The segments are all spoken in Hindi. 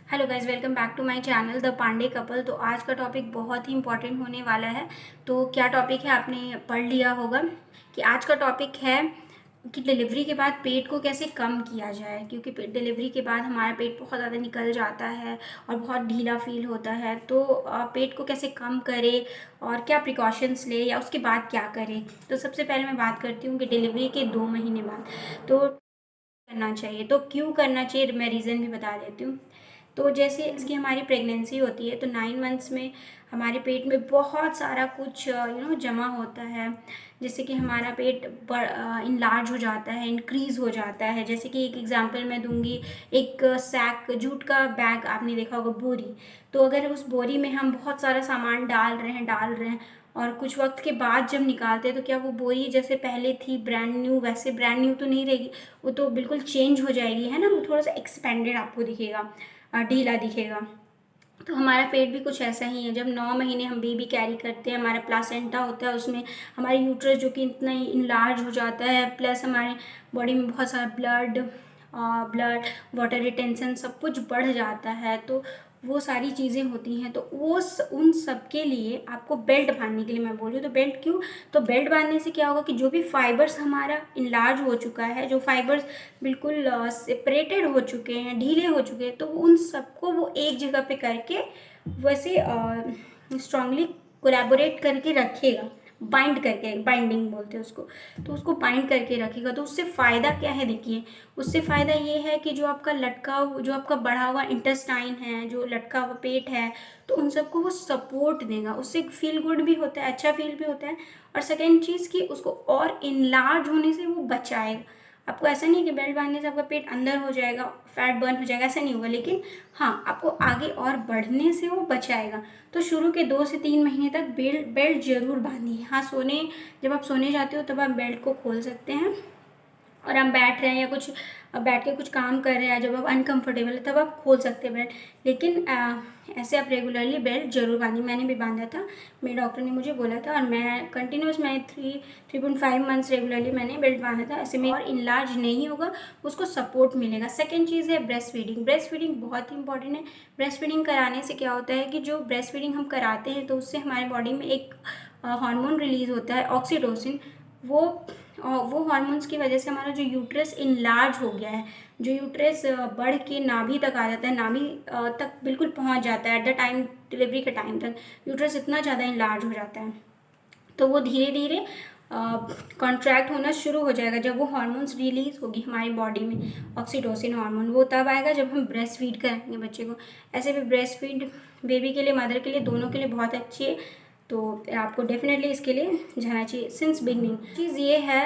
Hello guys, welcome back to my channel the Pandey couple. तो आज का टॉपिक बहुत ही इंपॉर्टेंट होने वाला है। तो क्या टॉपिक है आपने पढ़ लिया होगा कि आज का टॉपिक है कि डिलीवरी के बाद पेट को कैसे कम किया जाए, क्योंकि डिलीवरी के बाद हमारा पेट बहुत ज़्यादा निकल जाता है और बहुत ढीला फील होता है। तो पेट को कैसे कम करे और क्या प्रिकॉशंस ले या उसके बाद क्या करें। तो सबसे पहले मैं बात करती हूँ कि डिलीवरी के 2 महीने बाद तो करना चाहिए। तो क्यों करना चाहिए मैं रीज़न भी बता देती हूँ। तो जैसे इसकी हमारी प्रेगनेंसी होती है तो 9 मंथ्स में हमारे पेट में बहुत सारा कुछ जमा होता है, जैसे कि हमारा पेट इनलार्ज हो जाता है, इंक्रीज़ हो जाता है। जैसे कि एक एग्जांपल मैं दूंगी, एक सैक जूट का बैग आपने देखा होगा, बोरी। तो अगर उस बोरी में हम बहुत सारा सामान डाल रहे हैं और कुछ वक्त के बाद जब निकालते हैं तो क्या वो बोरी जैसे पहले थी ब्रांड न्यू, वैसे ब्रांड न्यू तो नहीं रहेगी, वो तो बिल्कुल चेंज हो जाएगी, है ना। वो थोड़ा सा एक्सपेंडेड आपको दिखेगा, ढीला दिखेगा। तो हमारा पेट भी कुछ ऐसा ही है। जब 9 महीने हम बेबी कैरी करते हैं, हमारा प्लासेंटा होता है, उसमें हमारी यूट्रस जो कि इतना ही इनलार्ज हो जाता है, प्लस हमारे बॉडी में बहुत सारा ब्लड वाटर रिटेंशन सब कुछ बढ़ जाता है। तो वो सारी चीज़ें होती हैं। तो उन सब के लिए आपको बेल्ट बांधने के लिए मैं बोल रही हूँ। तो बेल्ट क्यों? तो बेल्ट बांधने से क्या होगा कि जो भी फाइबर्स हमारा इनलार्ज हो चुका है, जो फाइबर्स बिल्कुल सेपरेटेड हो चुके हैं, ढीले हो चुके हैं, तो उन सबको वो एक जगह पे करके वैसे स्ट्रांगली कोलैबोरेट करके रखेगा, बाइंड करके, बाइंडिंग बोलते हैं उसको। तो उसको बाइंड करके रखेगा। तो उससे फ़ायदा क्या है? देखिए, उससे फ़ायदा ये है कि जो आपका बढ़ा हुआ इंटेस्टाइन है, जो लटका हुआ पेट है, तो उन सबको वो सपोर्ट देगा। उससे फील गुड भी होता है, अच्छा फील भी होता है। और सेकेंड चीज़ कि उसको और इनलार्ज होने से वो बचाएगा। आपको ऐसा नहीं है कि बेल्ट बांधने से आपका पेट अंदर हो जाएगा, फैट बर्न हो जाएगा, ऐसा नहीं होगा। लेकिन हाँ, आपको आगे और बढ़ने से वो बचाएगा। तो शुरू के 2 से 3 महीने तक बेल्ट जरूर बांधिए। हाँ, जब आप सोने जाते हो तब आप बेल्ट को खोल सकते हैं, और हम बैठ रहे हैं या कुछ बैठ के कुछ काम कर रहे हैं, जब आप अनकंफर्टेबल है तब आप खोल सकते हैं बेल्ट। लेकिन ऐसे आप रेगुलरली बेल्ट जरूर बांधिए। मैंने भी बांधा था, मेरे डॉक्टर ने मुझे बोला था, और मैं कंटिन्यूस, मैं 3.5 मंथ्स रेगुलरली मैंने बेल्ट बांधा था। ऐसे में और इनलार्ज नहीं होगा, उसको सपोर्ट मिलेगा। सेकेंड चीज़ है ब्रेस्ट फीडिंग। ब्रेस्ट फीडिंग बहुत ही इंपॉर्टेंट है। ब्रेस्ट फीडिंग कराने से क्या होता है कि जो ब्रेस्ट फीडिंग हम कराते हैं तो उससे हमारे बॉडी में एक हार्मोन रिलीज होता है, ऑक्सीटोसिन। वो हार्मोन्स की वजह से हमारा जो यूट्रस इनलार्ज हो गया है, जो यूट्रस बढ़ के नाभि तक आ जाता है, नाभि तक बिल्कुल पहुंच जाता है एट द टाइम डिलीवरी के टाइम तक यूट्रस इतना ज़्यादा इनलार्ज हो जाता है। तो वो धीरे धीरे कॉन्ट्रैक्ट होना शुरू हो जाएगा। जब वो हार्मोन्स रिलीज होगी हमारी बॉडी में, ऑक्सीटोसिन हार्मोन, वो तब आएगा जब हम ब्रेस्ट फीड कराएंगे बच्चे को। ऐसे भी ब्रेस्ट फीड बेबी के लिए, मदर के लिए, दोनों के लिए बहुत अच्छी है। तो आपको डेफिनेटली इसके लिए जाना चाहिए सिंस बिगनिंग। चीज़ ये है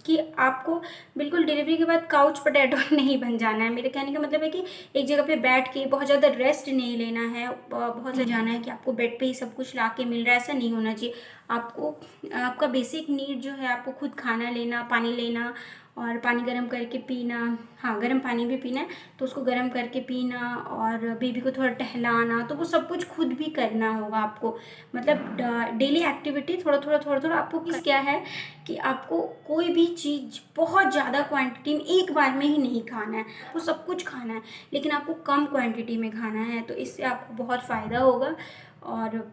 कि आपको बिल्कुल डिलीवरी के बाद काउच पोटैटो नहीं बन जाना है। मेरे कहने का मतलब है कि एक जगह पे बैठ के बहुत ज़्यादा रेस्ट नहीं लेना है, बहुत ज़्यादा जाना है कि आपको बेड पे ही सब कुछ ला के मिल रहा है, ऐसा नहीं होना चाहिए। आपको आपका बेसिक नीड जो है, आपको खुद खाना लेना, पानी लेना, और पानी गर्म करके पीना। हाँ, गर्म पानी भी पीना है तो उसको गर्म करके पीना, और बेबी को थोड़ा टहलाना, तो वो सब कुछ खुद भी करना होगा आपको। मतलब डेली एक्टिविटी थोड़ा थोड़ा आपको किस क्या है कि आपको कोई भी चीज़ बहुत ज़्यादा क्वांटिटी में एक बार में ही नहीं खाना है। वो सब कुछ खाना है, लेकिन आपको कम क्वांटिटी में खाना है। तो इससे आपको बहुत फ़ायदा होगा। और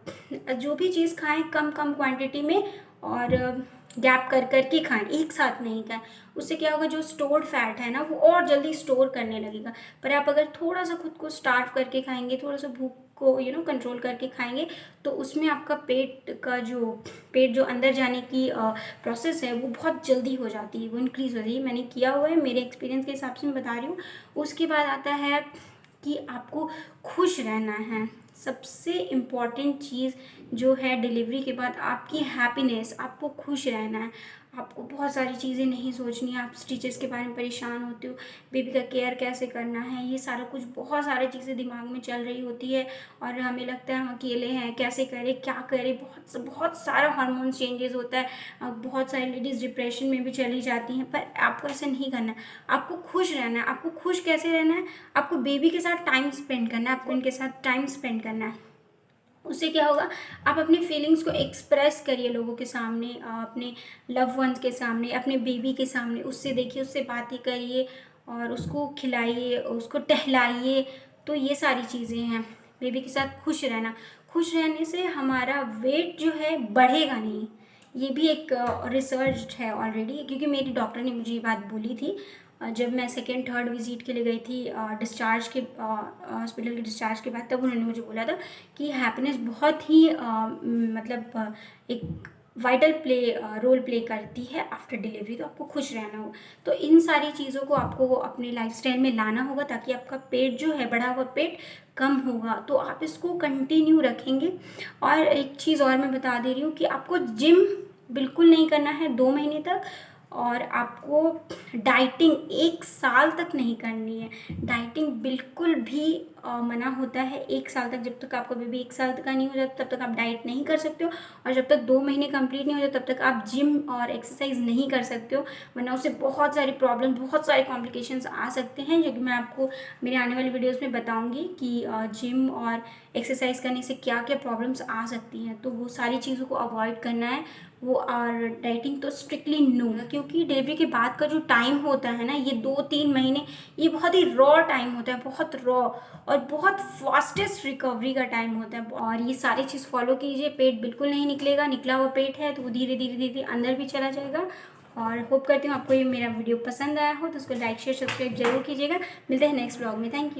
जो भी चीज़ खाएं कम कम क्वांटिटी में, और गैप कर कर के खाएं, एक साथ नहीं खाएं। उससे क्या होगा, जो स्टोर्ड फैट है ना वो और जल्दी स्टोर करने लगेगा। पर आप अगर थोड़ा सा खुद को स्टार्व करके खाएंगे, थोड़ा सा भूख को कंट्रोल करके खाएंगे, तो उसमें आपका पेट जो अंदर जाने की प्रोसेस है वो बहुत जल्दी हो जाती है, वो इंक्रीज़ हो जाती है। मैंने किया हुआ है, मेरे एक्सपीरियंस के हिसाब से मैं बता रही हूँ। उसके बाद आता है कि आपको खुश रहना है। सबसे इम्पॉर्टेंट चीज़ जो है डिलीवरी के बाद, आपकी हैप्पीनेस, आपको खुश रहना है। आपको बहुत सारी चीज़ें नहीं सोचनी है। आप स्टिचेस के बारे में परेशान होते हो, बेबी का केयर कैसे करना है, ये सारा कुछ, बहुत सारी चीज़ें दिमाग में चल रही होती है। और हमें लगता है हम अकेले हैं, कैसे करें, क्या करें, बहुत बहुत सारा हार्मोन चेंजेस होता है। बहुत सारी लेडीज़ डिप्रेशन में भी चली जाती हैं। पर आपको ऐसा नहीं करना है, आपको खुश रहना है। आपको खुश कैसे रहना है? आपको बेबी के साथ टाइम स्पेंड करना है, आपको उनके साथ टाइम स्पेंड करना है। उससे क्या होगा, आप अपनी फीलिंग्स को एक्सप्रेस करिए लोगों के सामने, अपने लव वंस के सामने, अपने बेबी के सामने। उससे देखिए, उससे बातें करिए, और उसको खिलाइए, उसको टहलाइए। तो ये सारी चीज़ें हैं। बेबी के साथ खुश रहना, खुश रहने से हमारा वेट जो है बढ़ेगा नहीं, ये भी एक रिसर्च है ऑलरेडी, क्योंकि मेरी डॉक्टर ने मुझे ये बात बोली थी जब मैं सेकेंड थर्ड विजिट के लिए गई थी डिस्चार्ज के हॉस्पिटल के डिस्चार्ज के बाद, तब उन्होंने मुझे बोला था कि हैप्पीनेस बहुत ही मतलब एक वाइटल रोल प्ले करती है आफ्टर डिलीवरी। तो आपको खुश रहना हो, तो इन सारी चीज़ों को आपको अपने लाइफस्टाइल में लाना होगा ताकि आपका पेट जो है, बढ़ा हुआ पेट कम होगा, तो आप इसको कंटिन्यू रखेंगे। और एक चीज़ और मैं बता दे रही हूँ कि आपको जिम बिल्कुल नहीं करना है 2 महीने तक, और आपको डाइटिंग 1 साल तक नहीं करनी है। डाइटिंग बिल्कुल भी मना होता है 1 साल तक। जब तक आपका बेबी 1 साल तक का नहीं हो जाता तब तक आप डाइट नहीं कर सकते हो, और जब तक 2 महीने कंप्लीट नहीं हो जाते तब तक आप जिम और एक्सरसाइज नहीं कर सकते हो, वरना उससे बहुत सारी प्रॉब्लम, बहुत सारे कॉम्प्लिकेशंस आ सकते हैं, जो कि मैं आपको मेरे आने वाली वीडियोज़ में बताऊँगी कि जिम और एक्सरसाइज करने से क्या क्या प्रॉब्लम्स आ सकती हैं। तो वो सारी चीज़ों को अवॉइड करना है वो, और डाइटिंग तो स्ट्रिक्टली नो, क्योंकि डिलीवरी के बाद का जो टाइम होता है ना, ये 2-3 महीने, ये बहुत ही रॉ टाइम होता है, बहुत रॉ और बहुत फास्टेस्ट रिकवरी का टाइम होता है। और ये सारी चीज़ फॉलो कीजिए, पेट बिल्कुल नहीं निकलेगा, निकला हुआ पेट है तो वो धीरे धीरे धीरे अंदर भी चला जाएगा। और होप करती हूँ आपको ये मेरा वीडियो पसंद आया हो, तो उसको लाइक शेयर सब्सक्राइब जरूर कीजिएगा। मिलते हैं नेक्स्ट ब्लॉग में। Thank you.